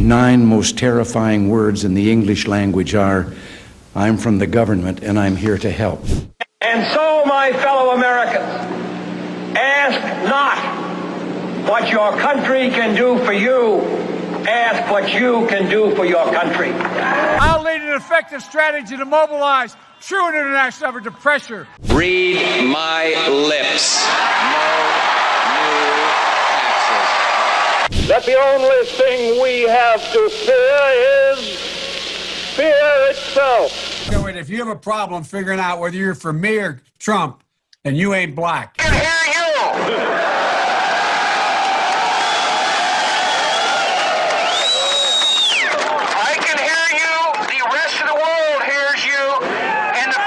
9 most terrifying words in the English language are, "I'm from the government and I'm here to help." And so, my fellow Americans, ask not what your country can do for you. Ask what you can do for your country. I'll lead an effective strategy to mobilize true international effort to pressure. Read my lips. No new taxes. That the only thing we have to fear is fear itself. If you have a problem figuring out whether you're for me or Trump, and you ain't black. I can hear you. I can hear you. The rest of the world hears you. And the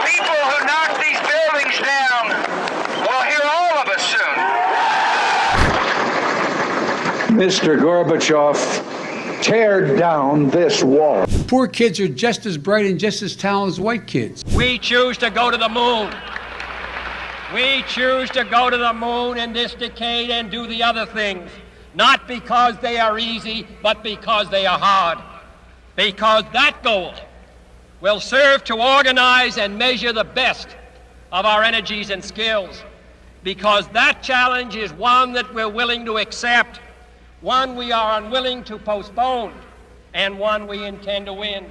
people who knock these buildings down will hear all of us soon. Mr. Gorbachev, tear down this wall. Poor kids are just as bright and just as talented as white kids. We choose to go to the moon. We choose to go to the moon in this decade and do the other things, not because they are easy, but because they are hard. Because that goal will serve to organize and measure the best of our energies and skills. Because that challenge is one that we're willing to accept, one we are unwilling to postpone, and one we intend to win,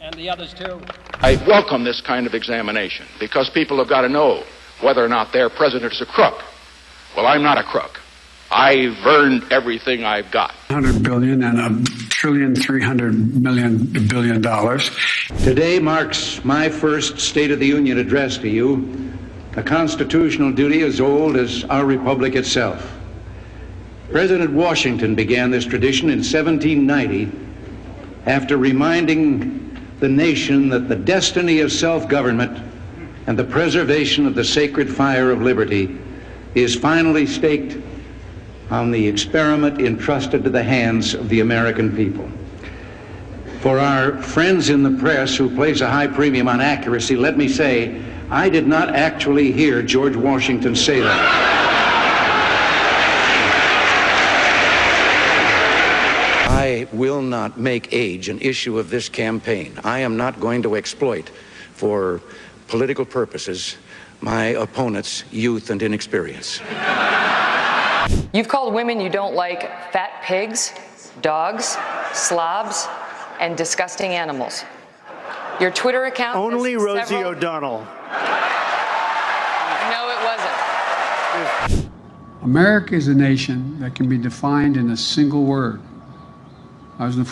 and the others too. I welcome this kind of examination because people have got to know whether or not their president is a crook. Well, I'm not a crook. I've earned everything I've got. $100 billion and $1.3 trillion. Today marks my first State of the Union address to you, a constitutional duty as old as our republic itself. President Washington began this tradition in 1790 after reminding the nation that the destiny of self-government and the preservation of the sacred fire of liberty is finally staked on the experiment entrusted to the hands of the American people. For our friends in the press who place a high premium on accuracy, let me say, I did not actually hear George Washington say that. I will not make age an issue of this campaign. I am not going to exploit, for political purposes, my opponent's youth and inexperience. You've called women you don't like fat pigs, dogs, slobs, and disgusting animals. Your Twitter account... Only Rosie O'Donnell. No, it wasn't. America is a nation that can be defined in a single word. I was going to